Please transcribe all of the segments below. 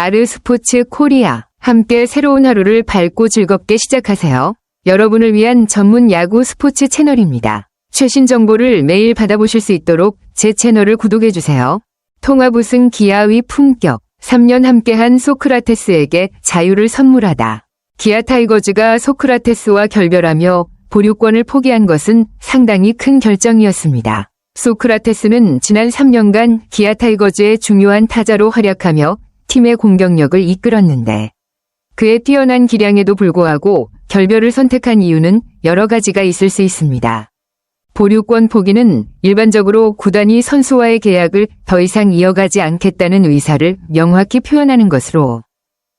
아르스포츠 코리아. 함께 새로운 하루를 밝고 즐겁게 시작하세요. 여러분을 위한 전문 야구 스포츠 채널입니다. 최신 정보를 매일 받아보실 수 있도록 제 채널을 구독해주세요. 통합 우승 기아의 품격. 3년 함께한 소크라테스에게 자유를 선물하다. 기아 타이거즈가 소크라테스와 결별하며 보류권을 포기한 것은 상당히 큰 결정이었습니다. 소크라테스는 지난 3년간 기아 타이거즈의 중요한 타자로 활약하며 팀의 공격력을 이끌었는데 그의 뛰어난 기량에도 불구하고 결별을 선택한 이유는 여러 가지가 있을 수 있습니다. 보류권 포기는 일반적으로 구단이 선수와의 계약을 더 이상 이어가지 않겠다는 의사를 명확히 표현하는 것으로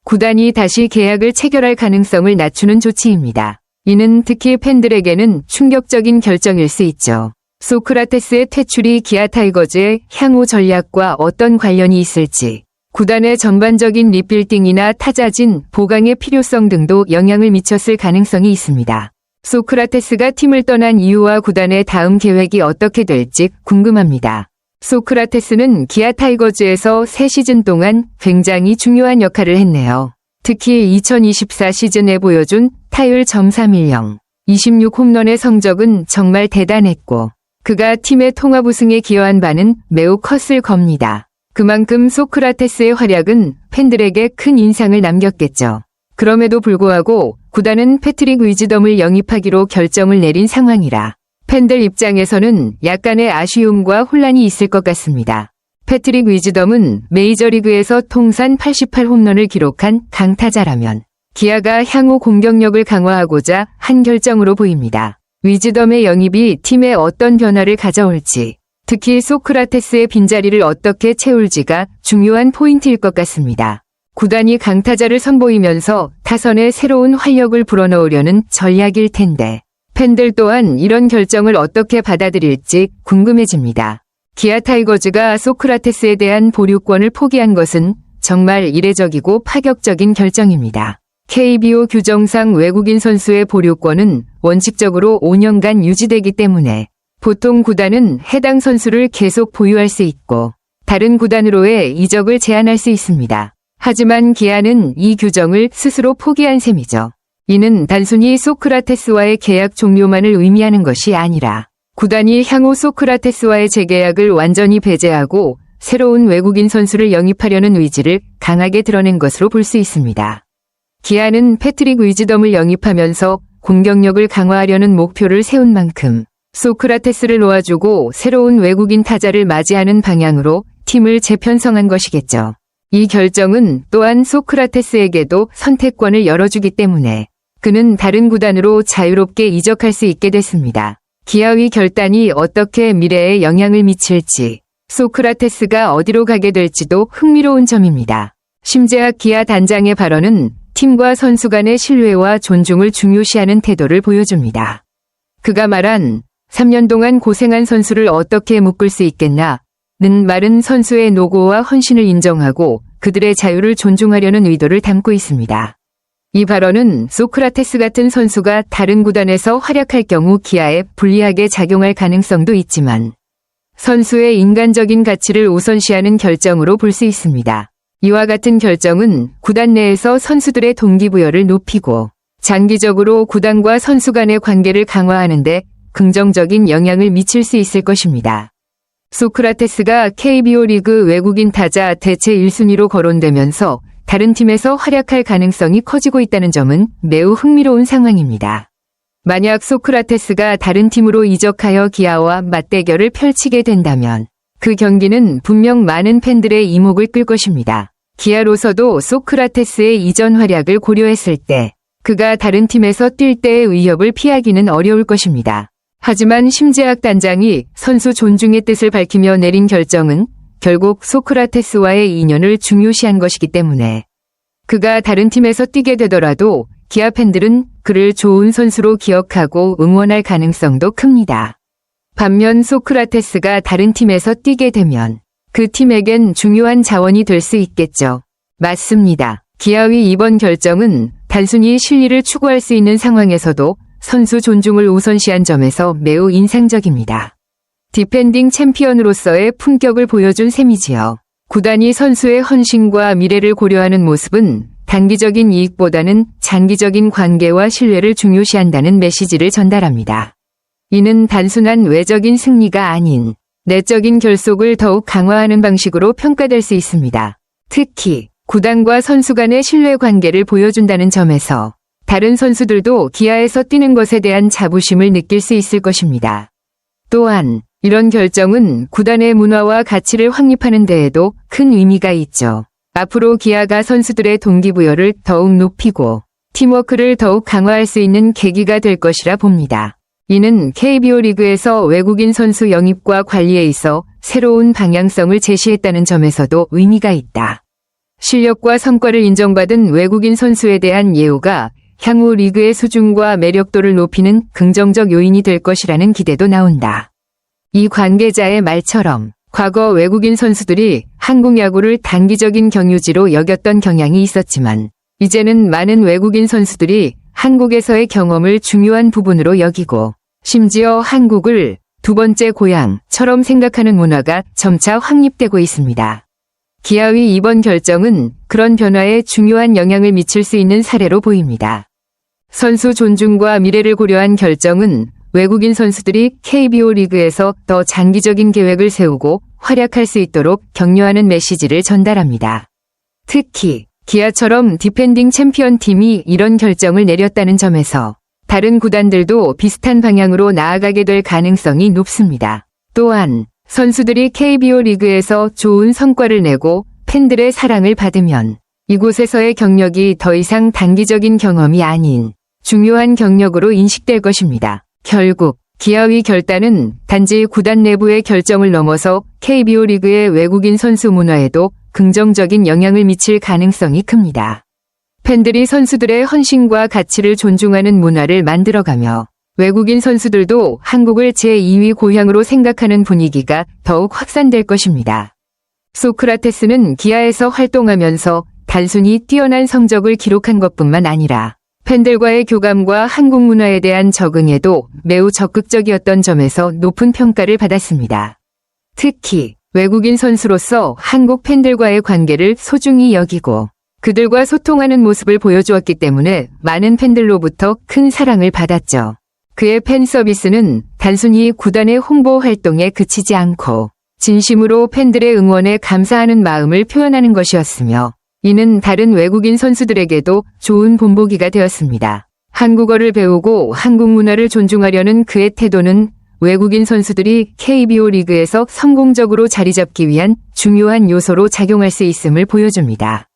구단이 다시 계약을 체결할 가능성을 낮추는 조치입니다. 이는 특히 팬들에게는 충격적인 결정일 수 있죠. 소크라테스의 퇴출이 기아 타이거즈의 향후 전략과 어떤 관련이 있을지, 구단의 전반적인 리빌딩이나 타자진 보강의 필요성 등도 영향을 미쳤을 가능성이 있습니다. 소크라테스가 팀을 떠난 이유와 구단의 다음 계획이 어떻게 될지 궁금합니다. 소크라테스는 기아 타이거즈에서 3시즌 동안 굉장히 중요한 역할을 했네요. 특히 2024 시즌에 보여준 타율 .310, 26홈런의 성적은 정말 대단했고 그가 팀의 통합 우승에 기여한 바는 매우 컸을 겁니다. 그만큼 소크라테스의 활약은 팬들에게 큰 인상을 남겼겠죠. 그럼에도 불구하고 구단은 패트릭 위즈덤을 영입하기로 결정을 내린 상황이라 팬들 입장에서는 약간의 아쉬움과 혼란이 있을 것 같습니다. 패트릭 위즈덤은 메이저리그에서 통산 88홈런을 기록한 강타자라면 기아가 향후 공격력을 강화하고자 한 결정으로 보입니다. 위즈덤의 영입이 팀에 어떤 변화를 가져올지, 특히 소크라테스의 빈자리를 어떻게 채울지가 중요한 포인트일 것 같습니다. 구단이 강타자를 선보이면서 타선에 새로운 활력을 불어넣으려는 전략일 텐데 팬들 또한 이런 결정을 어떻게 받아들일지 궁금해집니다. 기아 타이거즈가 소크라테스에 대한 보류권을 포기한 것은 정말 이례적이고 파격적인 결정입니다. KBO 규정상 외국인 선수의 보류권은 원칙적으로 5년간 유지되기 때문에 보통 구단은 해당 선수를 계속 보유할 수 있고 다른 구단으로의 이적을 제한할 수 있습니다. 하지만 기아는 이 규정을 스스로 포기한 셈이죠. 이는 단순히 소크라테스와의 계약 종료만을 의미하는 것이 아니라 구단이 향후 소크라테스와의 재계약을 완전히 배제하고 새로운 외국인 선수를 영입하려는 의지를 강하게 드러낸 것으로 볼 수 있습니다. 기아는 패트릭 위즈덤을 영입하면서 공격력을 강화하려는 목표를 세운 만큼 소크라테스를 놓아주고 새로운 외국인 타자를 맞이하는 방향으로 팀을 재편성한 것이겠죠. 이 결정은 또한 소크라테스에게도 선택권을 열어주기 때문에 그는 다른 구단으로 자유롭게 이적할 수 있게 됐습니다. 기아의 결단이 어떻게 미래에 영향을 미칠지, 소크라테스가 어디로 가게 될지도 흥미로운 점입니다. 심재학 기아 단장의 발언은 팀과 선수 간의 신뢰와 존중을 중요시하는 태도를 보여줍니다. 그가 말한 3년 동안 고생한 선수를 어떻게 묶을 수 있겠나 는 말은 선수의 노고와 헌신을 인정하고 그들의 자유를 존중하려는 의도를 담고 있습니다. 이 발언은 소크라테스 같은 선수가 다른 구단에서 활약할 경우 기아에 불리하게 작용할 가능성도 있지만 선수의 인간적인 가치를 우선시하는 결정으로 볼 수 있습니다. 이와 같은 결정은 구단 내에서 선수들의 동기부여를 높이고 장기적으로 구단과 선수 간의 관계를 강화하는 데 긍정적인 영향을 미칠 수 있을 것입니다. 소크라테스가 KBO 리그 외국인 타자 대체 1순위로 거론되면서 다른 팀에서 활약할 가능성이 커지고 있다는 점은 매우 흥미로운 상황입니다. 만약 소크라테스가 다른 팀으로 이적하여 기아와 맞대결을 펼치게 된다면 그 경기는 분명 많은 팬들의 이목을 끌 것입니다. 기아로서도 소크라테스의 이전 활약을 고려했을 때 그가 다른 팀에서 뛸 때의 위협을 피하기는 어려울 것입니다. 하지만 심재학 단장이 선수 존중의 뜻을 밝히며 내린 결정은 결국 소크라테스와의 인연을 중요시한 것이기 때문에 그가 다른 팀에서 뛰게 되더라도 기아 팬들은 그를 좋은 선수로 기억하고 응원할 가능성도 큽니다. 반면 소크라테스가 다른 팀에서 뛰게 되면 그 팀에겐 중요한 자원이 될 수 있겠죠. 맞습니다. 기아의 이번 결정은 단순히 실리를 추구할 수 있는 상황에서도 선수 존중을 우선시한 점에서 매우 인상적입니다. 디펜딩 챔피언으로서의 품격을 보여준 셈이지요. 구단이 선수의 헌신과 미래를 고려하는 모습은 단기적인 이익보다는 장기적인 관계와 신뢰를 중요시한다는 메시지를 전달합니다. 이는 단순한 외적인 승리가 아닌 내적인 결속을 더욱 강화하는 방식으로 평가될 수 있습니다. 특히 구단과 선수 간의 신뢰 관계를 보여준다는 점에서 다른 선수들도 기아에서 뛰는 것에 대한 자부심을 느낄 수 있을 것입니다. 또한 이런 결정은 구단의 문화와 가치를 확립하는 데에도 큰 의미가 있죠. 앞으로 기아가 선수들의 동기부여를 더욱 높이고 팀워크를 더욱 강화할 수 있는 계기가 될 것이라 봅니다. 이는 KBO 리그에서 외국인 선수 영입과 관리에 있어 새로운 방향성을 제시했다는 점에서도 의미가 있다. 실력과 성과를 인정받은 외국인 선수에 대한 예우가 향후 리그의 수준과 매력도를 높이는 긍정적 요인이 될 것이라는 기대도 나온다. 이 관계자의 말처럼 과거 외국인 선수들이 한국 야구를 단기적인 경유지로 여겼던 경향이 있었지만 이제는 많은 외국인 선수들이 한국에서의 경험을 중요한 부분으로 여기고 심지어 한국을 두 번째 고향처럼 생각하는 문화가 점차 확립되고 있습니다. 기아의 이번 결정은 그런 변화에 중요한 영향을 미칠 수 있는 사례로 보입니다. 선수 존중과 미래를 고려한 결정은 외국인 선수들이 KBO 리그에서 더 장기적인 계획을 세우고 활약할 수 있도록 격려하는 메시지를 전달합니다. 특히 기아처럼 디펜딩 챔피언 팀이 이런 결정을 내렸다는 점에서 다른 구단들도 비슷한 방향으로 나아가게 될 가능성이 높습니다. 또한 선수들이 KBO 리그에서 좋은 성과를 내고 팬들의 사랑을 받으면 이곳에서의 경력이 더 이상 단기적인 경험이 아닌 중요한 경력으로 인식될 것입니다. 결국 기아의 결단은 단지 구단 내부의 결정을 넘어서 KBO 리그의 외국인 선수 문화에도 긍정적인 영향을 미칠 가능성이 큽니다. 팬들이 선수들의 헌신과 가치를 존중하는 문화를 만들어가며 외국인 선수들도 한국을 제2위 고향으로 생각하는 분위기가 더욱 확산될 것입니다. 소크라테스는 기아에서 활동하면서 단순히 뛰어난 성적을 기록한 것뿐만 아니라 팬들과의 교감과 한국 문화에 대한 적응에도 매우 적극적이었던 점에서 높은 평가를 받았습니다. 특히 외국인 선수로서 한국 팬들과의 관계를 소중히 여기고 그들과 소통하는 모습을 보여주었기 때문에 많은 팬들로부터 큰 사랑을 받았죠. 그의 팬 서비스는 단순히 구단의 홍보 활동에 그치지 않고 진심으로 팬들의 응원에 감사하는 마음을 표현하는 것이었으며 이는 다른 외국인 선수들에게도 좋은 본보기가 되었습니다. 한국어를 배우고 한국 문화를 존중하려는 그의 태도는 외국인 선수들이 KBO 리그에서 성공적으로 자리 잡기 위한 중요한 요소로 작용할 수 있음을 보여줍니다.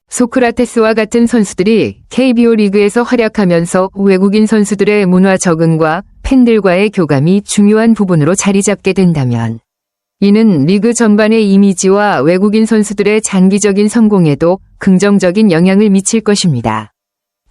소크라테스와 같은 선수들이 KBO 리그에서 활약하면서 외국인 선수들의 문화 적응과 팬들과의 교감이 중요한 부분으로 자리 잡게 된다면 이는 리그 전반의 이미지와 외국인 선수들의 장기적인 성공에도 긍정적인 영향을 미칠 것입니다.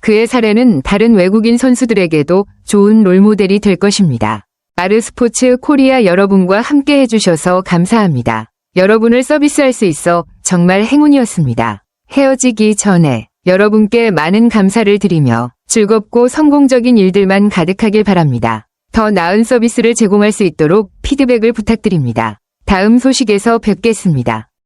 그의 사례는 다른 외국인 선수들에게도 좋은 롤모델이 될 것입니다. 아르스포츠 코리아 여러분과 함께 해주셔서 감사합니다. 여러분을 서비스할 수 있어 정말 행운이었습니다. 헤어지기 전에 여러분께 많은 감사를 드리며 즐겁고 성공적인 일들만 가득하길 바랍니다. 더 나은 서비스를 제공할 수 있도록 피드백을 부탁드립니다. 다음 소식에서 뵙겠습니다.